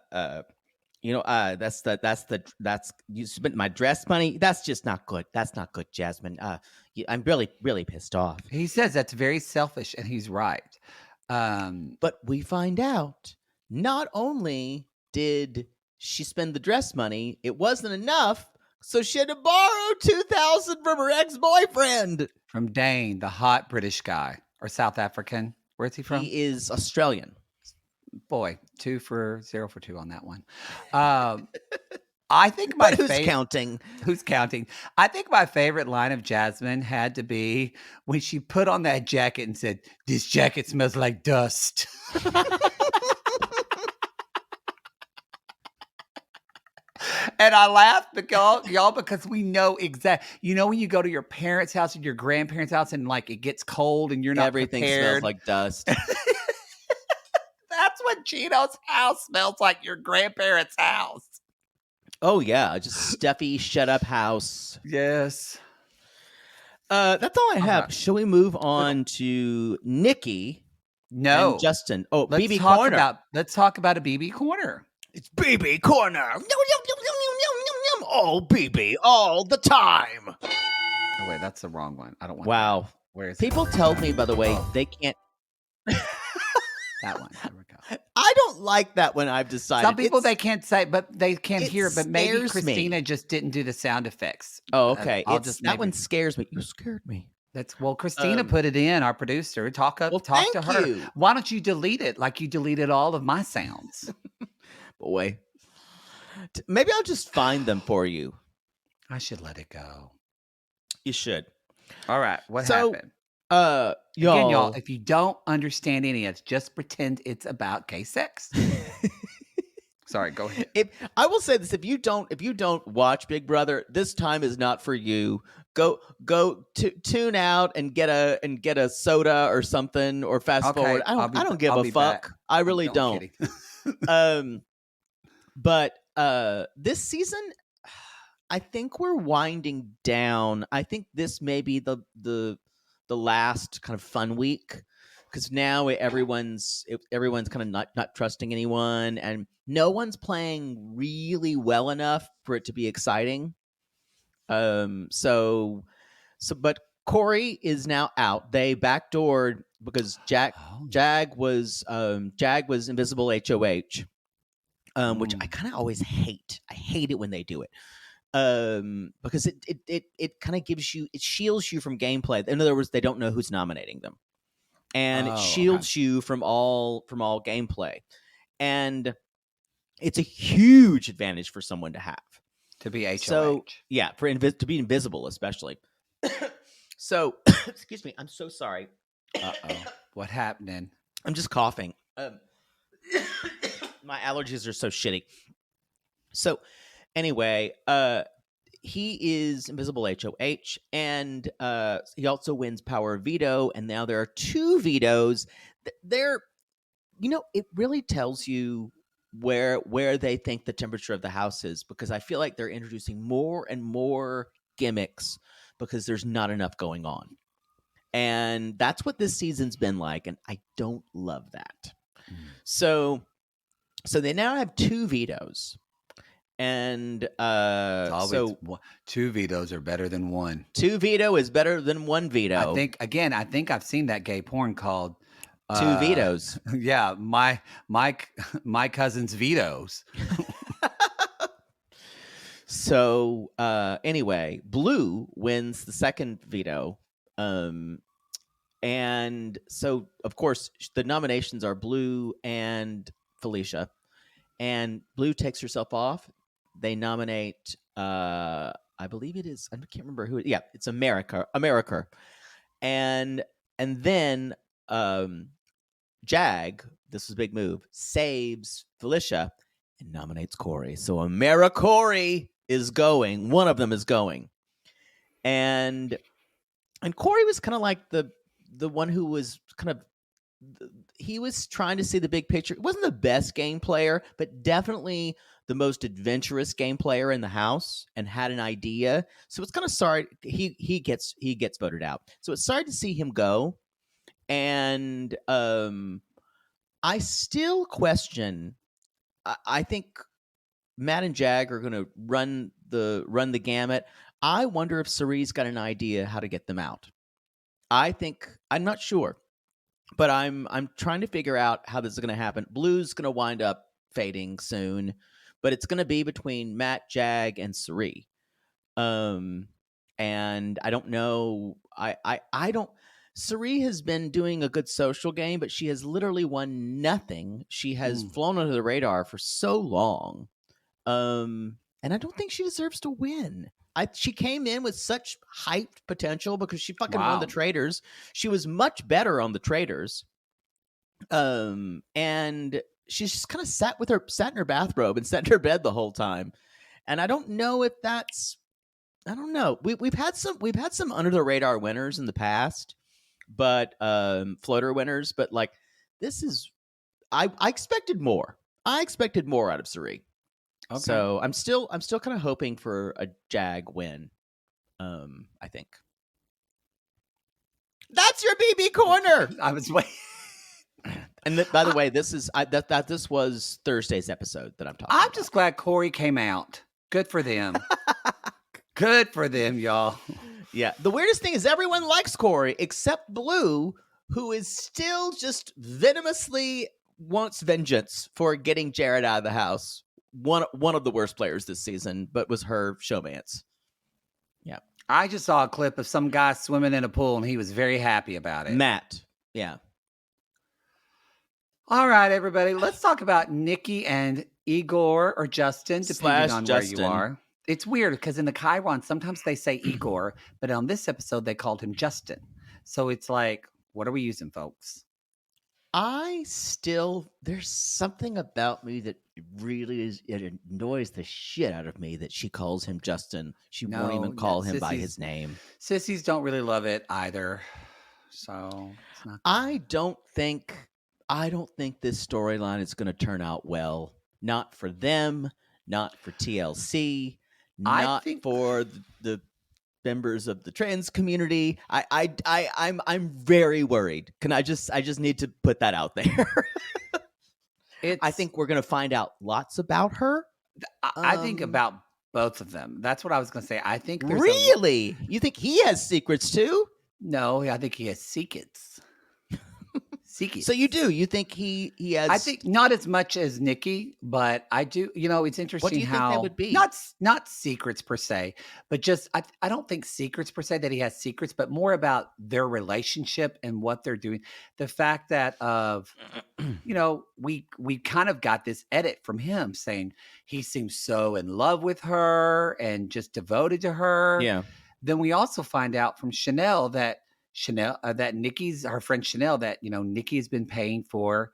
you spent my dress money. That's just not good. That's not good, Jasmine. I'm really, really pissed off. he says that's very selfish, and he's right. But we find out not only did she spend the dress money, it wasn't enough, so she had to borrow $2,000 from her ex-boyfriend. From Dane, the hot British guy, or South African. Where's he from? He is Australian. Boy, 0 for 2 on that one. I think my But who's favorite. counting? Who's counting? I think my favorite line of Jasmine had to be when she put on that jacket and said, "This jacket smells like dust." And I laughed because y'all because we know exactly. You know when you go to your parents' house or your grandparents' house and like it gets cold and you're not Everything prepared. smells like dust. That's what Gino's house smells like. Your grandparents' house. Oh yeah, just stuffy, shut up house. Yes. That's all I have. right. Shall we move on to Nikki No. and Justin? Oh, Let's BB talk Corner. let's talk about a BB corner. It's BB Corner. Yum, yum, yum, yum, yum, yum, yum, yum. Oh, BB all the time. Oh wait, that's the wrong one. I don't want. Wow. That. Where is People tell me, by the way, Oh. they can't. that one? There we go. I don't like that when I've decided. Some people It's- they can't say, but they can't it hear. But maybe scares me. Christina just didn't do the sound effects. Oh, okay. I'll It's, just that maybe- one scares me. You scared me. That's Christina Um, put it in. Our producer, talk to thank her. you. Why don't you delete it like you deleted all of my sounds? Boy. Maybe I'll just find them for you. I should let it go. You should. All right, what So, happened? Y'all. Again, y'all, if you don't understand any of it, just pretend it's about gay sex. That's Sorry, go ahead. I will say this: if you don't watch Big Brother, this time is not for you. Go tune out and get a soda or something, or fast forward. I don't give a fuck. Back. I really I'm don't. kidding. But this season, I think we're winding down. I think this may be the last kind of fun week, because now everyone's kind of not trusting anyone, and no one's playing really well enough for it to be exciting. But Corey is now out. They backdoored because Jag was invisible HOH, which I kind of always hate. I hate it when they do it. Because it kind of it shields you from gameplay. In other words, they don't know who's nominating them, and it shields you from all gameplay, and it's a huge advantage for someone to have to be HOH. So yeah, to be invisible, especially. So excuse me, I'm so sorry. What happened? I'm just coughing. My allergies are so shitty. So anyway, he is invisible HOH, and he also wins power veto, and now there are 2 vetoes. It really tells you where they think the temperature of the house is, because I feel like they're introducing more and more gimmicks because there's not enough going on. And that's what this season's been like, and I don't love that. So they now have 2 vetoes. And so 2 vetoes are better than 1. 2 veto is better than 1 veto. I think I've seen that gay porn called 2 vetoes. Yeah, my cousin's vetoes. So anyway, Blue wins the second veto. And so of course the nominations are Blue and Felicia. And Blue takes herself off. They nominate I believe it is, I can't remember who. Yeah, it's America. And then Jag, this was a big move, saves Felicia and nominates Corey. So AmeriCorey is going. One of them is going. And Corey was kind of like the one who was kind of, he was trying to see the big picture. He wasn't the best game player, but definitely the most adventurous game player in the house, and had an idea. So it's kind of sorry he gets voted out. So it's sorry to see him go. And I still question. I think Matt and Jag are going to run the gamut. I wonder if Cerie's got an idea how to get them out. I'm not sure, but I'm trying to figure out how this is going to happen. Blue's going to wind up fading soon, but it's going to be between Matt, Jag, and Cirie. And I don't know. I don't. Cirie has been doing a good social game, but she has literally won nothing. She has flown under the radar for so long. And I don't think she deserves to win. She came in with such hyped potential because she fucking won the Traders. She was much better on the Traders. And she's just kind of sat in her bathrobe and sat in her bed the whole time. And I don't know if that's, I don't know. We've had some under the radar winners in the past, but floater winners. But like, this is, I expected more. I expected more out of Cirie. Okay. So I'm still kind of hoping for a Jag win. I think. That's your BB corner. I was waiting. And by the way, this was Thursday's episode that I'm talking about. I'm just glad Corey came out. Good for them. Good for them, y'all. Yeah. The weirdest thing is everyone likes Corey except Blue, who is still just venomously wants vengeance for getting Jared out of the house. One of the worst players this season, but was her showmance. Yeah. I just saw a clip of some guy swimming in a pool, and he was very happy about it. Matt. Yeah. All right, everybody. Let's talk about Nikki and Igor, or Justin, depending on Justin. where you are. It's weird because in the Chiron, sometimes they say Igor, but on this episode, they called him Justin. So it's like, what are we using, folks? there's something about me that it annoys the shit out of me that she calls him Justin. She won't No, even call him by sissies, his name. sissies don't really love it either. So it's not. I don't think this storyline is going to turn out well. Not for them, not for TLC, I not think for the members of the trans community. I'm very worried. I just need to put that out there. I think we're going to find out lots about her. I think about both of them. That's what I was going to say. I think there's really. You think he has secrets too? No, I think he has secrets. Secrets. So you do? You think he has? I think not as much as Nikki, but I do. You know, it's interesting What do you how think that would be? Not secrets per se, but just I don't think secrets per se that he has secrets, but more about their relationship and what they're doing. The fact that we kind of got this edit from him saying he seems so in love with her and just devoted to her. Yeah. Then we also find out from Chanel that Nikki's her friend Chanel that Nikki has been paying for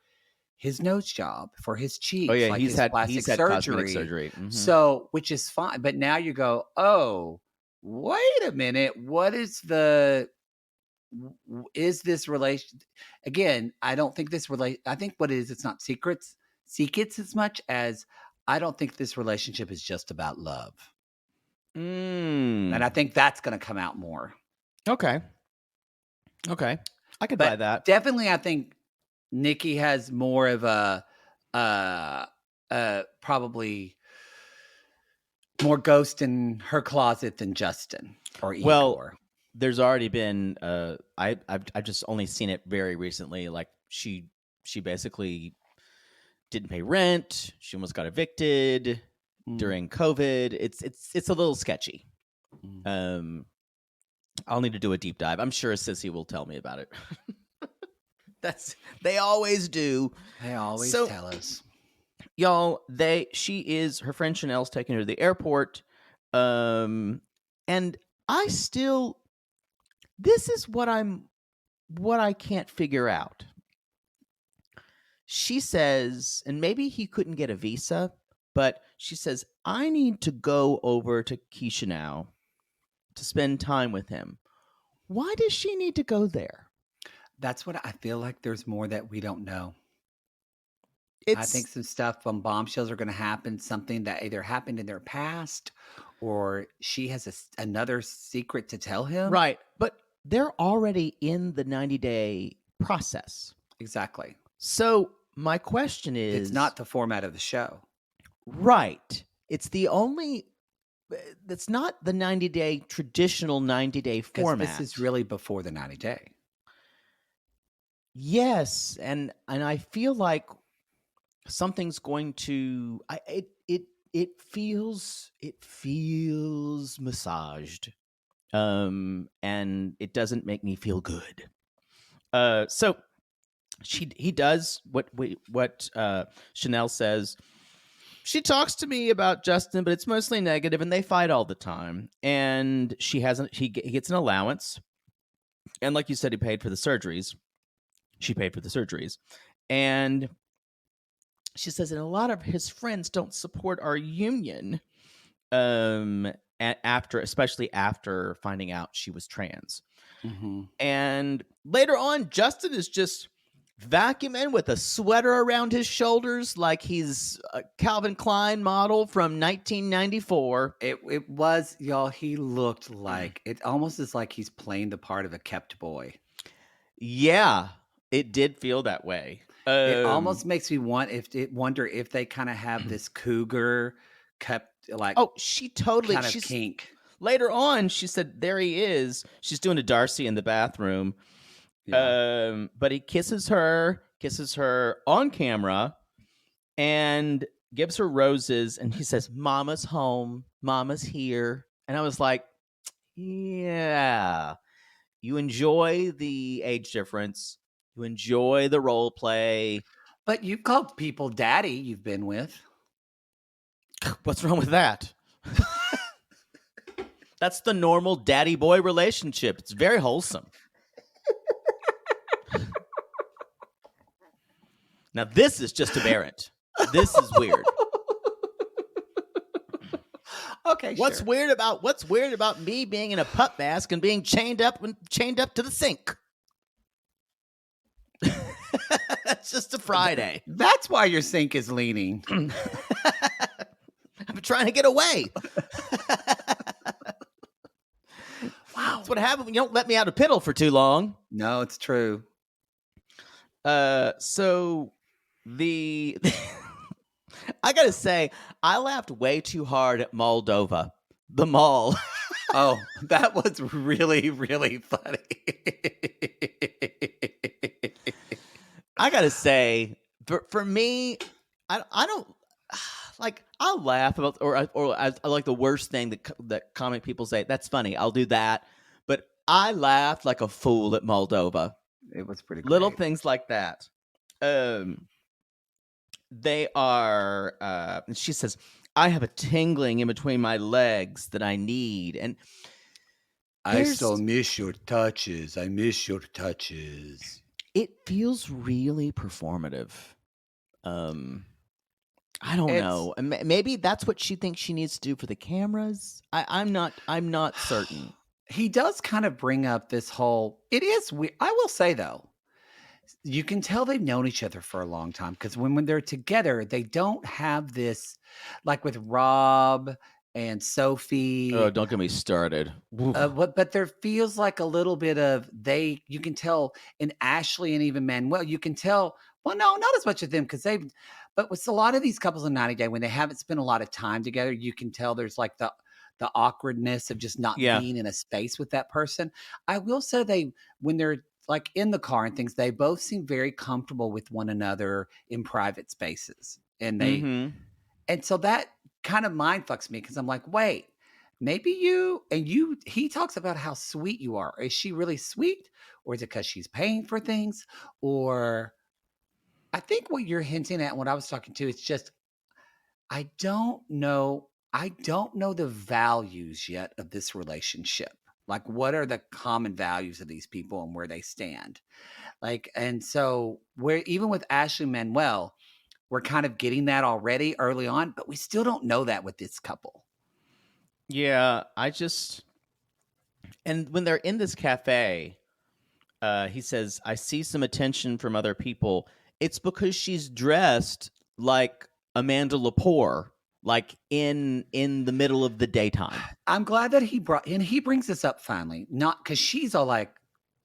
his nose job, for his cheeks. Oh yeah, like he's his had plastic cosmetic surgery. Mm-hmm. So, which is fine. But now you go, oh, wait a minute. What is this relation? Again, I don't think this I think what it is, it's not secrets as much as I don't think this relationship is just about love. And I think that's going to come out more. Okay. I could buy that. Definitely, I think Nikki has more of a probably more ghost in her closet than Justin or Igor. Well, there's already been I've just only seen it very recently. Like she basically didn't pay rent. She almost got evicted during COVID. It's a little sketchy. I'll need to do a deep dive. I'm sure Sissy will tell me about it. They always do. They always tell us. Y'all, her friend Chanel's taking her to the airport. And this is what I can't figure out. She says, and maybe he couldn't get a visa, but she says, I need to go over to Chisinau to spend time with him. Why does she need to go there? That's what I feel like. There's more that we don't know. I think some stuff on Bombshells are going to happen, something that either happened in their past or she has another secret to tell him. Right. But they're already in the 90-day process. Exactly. So my question is... It's not the format of the show. Right. It's not the 90-day, traditional 90-day format. This is really before the 90-day. Yes. And I feel like something's going to... It feels massaged. And it doesn't make me feel good. So he does what Chanel says. She talks to me about Justin, but it's mostly negative, and they fight all the time. And he gets an allowance, and like you said, he paid for the surgeries. She paid for the surgeries, and she says, and a lot of his friends don't support our union. Especially after finding out she was trans, and later on, Justin is just vacuuming with a sweater around his shoulders like he's a Calvin Klein model from 1994. It was, y'all, he looked like, it almost is like he's playing the part of a kept boy. Yeah, it did feel that way. It almost makes me wonder if they kind of have this cougar kept, like, she totally kind of kink. Later on, she said, there he is. She's doing a Darcy in the bathroom. Yeah. But he kisses her on camera and gives her roses. And he says, Mama's home. Mama's here. And I was like, yeah, you enjoy the age difference. You enjoy the role play. But you've called people daddy you've been with. What's wrong with that? That's the normal daddy boy relationship. It's very wholesome. Now this is just aberrant. This is weird. Okay, What's sure. weird about me being in a pup mask and being chained up to the sink? It's just a Friday. That's why your sink is leaning. I'm trying to get away. Wow, that's what happens when you don't let me out of piddle for too long. No, it's true. So the I gotta say, I laughed way too hard at Moldova, the mall. Oh, that was really, really funny. I gotta say, for me, I don't like. I'll laugh about, or I like the worst thing that comic people say. That's funny. I'll do that, but I laughed like a fool at Moldova. It was pretty great. Little things like that. They are. And she says, "I have a tingling in between my legs that I need," and I so miss your touches. I miss your touches. it feels really performative. I don't know. Maybe that's what she thinks she needs to do for the cameras. I'm not certain. He does kind of bring up this whole. It is weird. I will say though, you can tell they've known each other for a long time because when they're together, they don't have this, like with Rob and Sophie. Oh, don't get me started. But there feels like a little bit of you can tell in Ashley and even Manuel, you can tell, well, no, not as much of them because but with a lot of these couples in 90 Day, when they haven't spent a lot of time together, you can tell there's like the awkwardness of just not being in a space with that person. I will say when they're like in the car and things, they both seem very comfortable with one another in private spaces. And and so that kind of mind fucks me because I'm like, wait, maybe he talks about how sweet you are. Is she really sweet? Or is it because she's paying for things? Or I think what you're hinting at, what I was talking to, it's just, I don't know the values yet of this relationship. Like, what are the common values of these people and where they stand? Like, and so even with Ashley and Manuel, we're kind of getting that already early on, but we still don't know that with this couple. Yeah, and when they're in this cafe, he says, I see some attention from other people. It's because she's dressed like Amanda Lepore, like in the middle of the daytime. I'm glad that he brings this up finally, not because she's all like,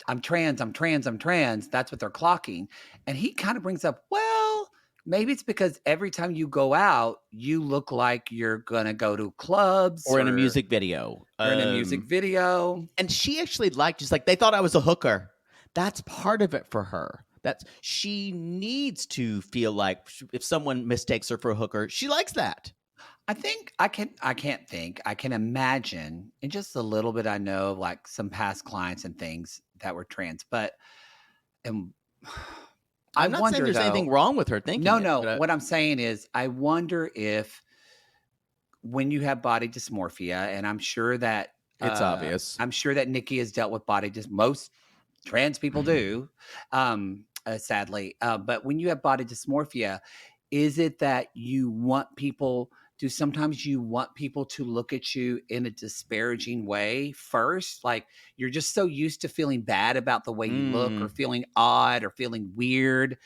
I'm trans. That's what they're clocking. And he kind of brings up, well, maybe it's because every time you go out, you look like you're going to go to clubs. Or in a music video. And she actually she's like, they thought I was a hooker. That's part of it for her. She needs to feel like if someone mistakes her for a hooker, she likes that. I think I can imagine in just a little bit. I know like some past clients and things that were trans, but I'm not saying there's anything wrong with her thinking. No. What I'm saying is, I wonder if when you have body dysmorphia, and I'm sure that it's obvious. I'm sure that Nikki has dealt with body most trans people do, sadly. But when you have body dysmorphia, is it that sometimes you want people to look at you in a disparaging way first? Like you're just so used to feeling bad about the way you look or feeling odd or feeling weird.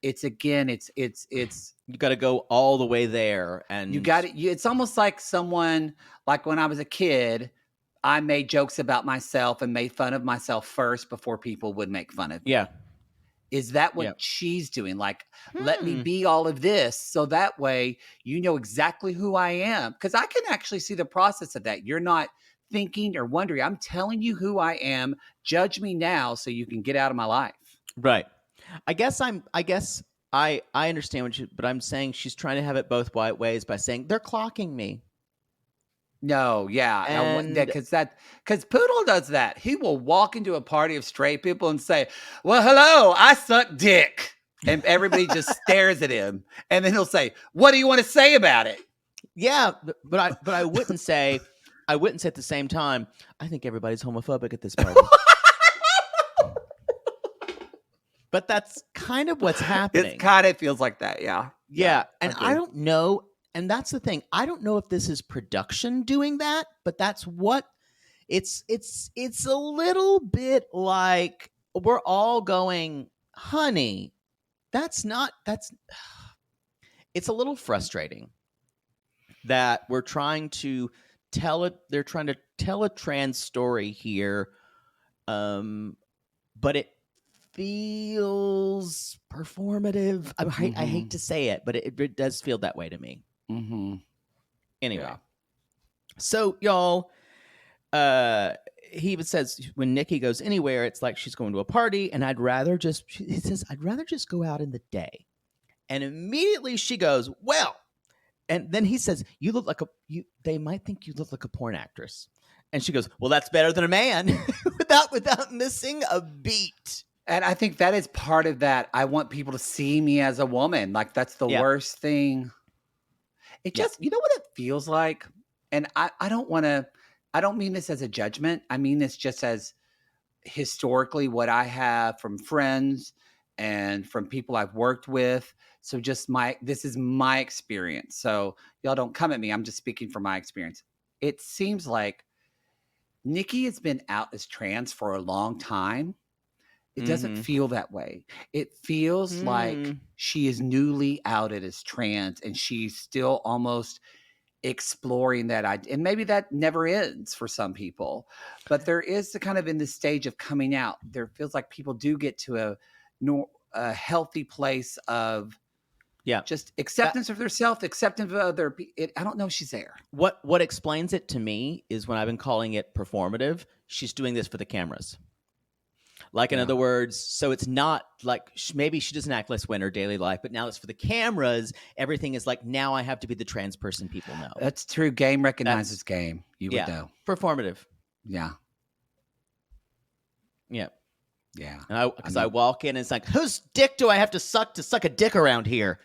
It's you got to go all the way there. And you got it. It's almost like someone, like when I was a kid, I made jokes about myself and made fun of myself first before people would make fun of me. Yeah. Is that what she's doing? Like, let me be all of this so that way you know exactly who I am. Because I can actually see the process of that. You're not thinking or wondering. I'm telling you who I am. Judge me now so you can get out of my life. Right. I guess I understand but I'm saying she's trying to have it both ways by saying they're clocking me. No, yeah, because Poodle does that. He will walk into a party of straight people and say, well, hello, I suck dick. And everybody just stares at him. And then he'll say, what do you want to say about it? Yeah, but I wouldn't say at the same time, I think everybody's homophobic at this party. But that's kind of what's happening. It kind of feels like that, yeah. Yeah, and agree. I don't know, and that's the thing. I don't know if this is production doing that, but that's what it's a little bit like we're all going, honey, that's it's a little frustrating that we're trying to they're trying to tell a trans story here, but it feels performative. I hate to say it, but it does feel that way to me. Mm-hmm. Anyway, Yeah. So y'all, he even says when Nikki goes anywhere, it's like she's going to a party, and he says, I'd rather just go out in the day. And immediately she goes, well, and then he says, you look like they might think you look like a porn actress. And she goes, well, that's better than a man without missing a beat. And I think that is part of that. I want people to see me as a woman. Like, that's the worst thing. It just, you know what it feels like? And I don't mean this as a judgment. I mean this just as historically what I have from friends and from people I've worked with. So just this is my experience. So y'all don't come at me. I'm just speaking from my experience. It seems like Nikki has been out as trans for a long time. It doesn't feel that way. It feels like she is newly outed as trans and she's still almost exploring that. And maybe that never ends for some people. But there is the kind of in the stage of coming out, there feels like people do get to a healthy place of just acceptance of their self, acceptance of other people. I don't know if she's there. What explains it to me is when I've been calling it performative, she's doing this for the cameras. Like, in other words, so it's not like maybe she doesn't act less in her daily life, but now it's for the cameras. Everything is like, now I have to be the trans person people know. That's true. Game recognizes game. You would know. Performative. Yeah. Yeah. Yeah. Because I walk in and it's like, whose dick do I have to suck a dick around here?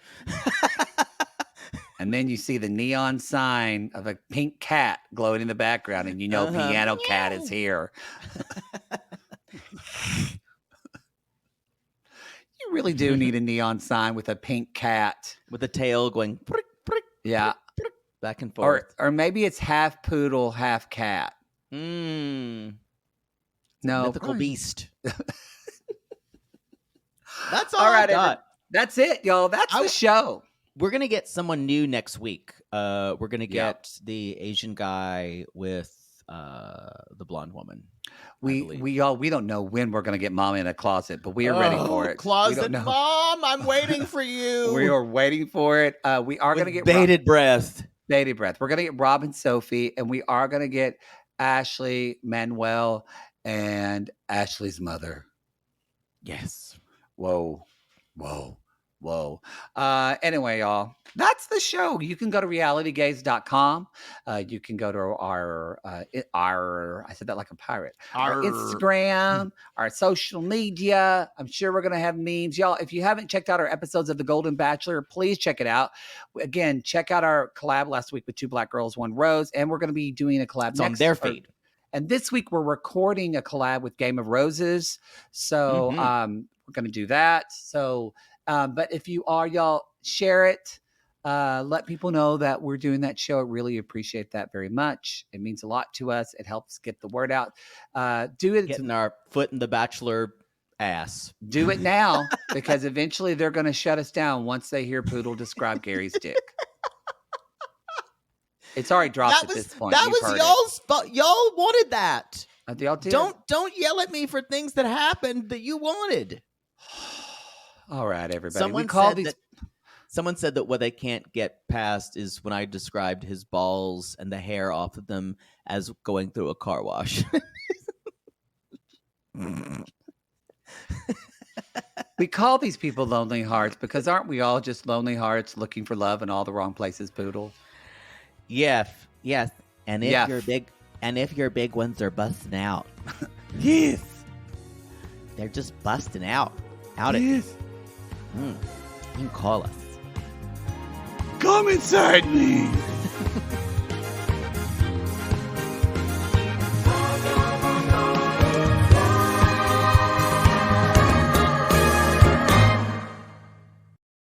And then you see the neon sign of a pink cat glowing in the background, and you know Piano Cat is here. You really do need a neon sign with a pink cat. With a tail going prick, prick, yeah, prick, back and forth. Or maybe it's half poodle, half cat. No. Mythical beast. That's all I got. That's it, y'all. That's the show. We're going to get someone new next week. We're going to get the Asian guy with the blonde woman. We don't know when we're going to get Mom in a closet, but we are ready for it. Closet Mom, I'm waiting for you. We are waiting for it. We are going to get bated breath. Bated breath. We're going to get Rob and Sophie, and we are going to get Ashley, Manuel, and Ashley's mother. Yes. Whoa. Anyway, y'all, that's the show. You can go to realitygaze.com. You can go to our I said that like a pirate. Our Instagram, our social media. I'm sure we're going to have memes. Y'all, if you haven't checked out our episodes of The Golden Bachelor, please check it out. Again, check out our collab last week with Two Black Girls, One Rose. And we're going to be doing a collab on their feed. And this week we're recording a collab with Game of Roses. So we're going to do that. So but if you are, y'all, share it. Let people know that we're doing that show. I really appreciate that very much. It means a lot to us. It helps get the word out. Do it. Getting our foot in the Bachelor ass. Do it now, because eventually they're going to shut us down once they hear Poodle describe Gary's dick. It's already dropped at this point. That was y'all's fault. Y'all wanted that. Y'all did. Don't yell at me for things that happened that you wanted. All right, everybody. Someone said that what they can't get past is when I described his balls and the hair off of them as going through a car wash. We call these people lonely hearts because aren't we all just lonely hearts looking for love in all the wrong places, Poodle? Yes. And if your big ones are busting out. Yes. They're just busting out. Yes. You can call us. Come inside me.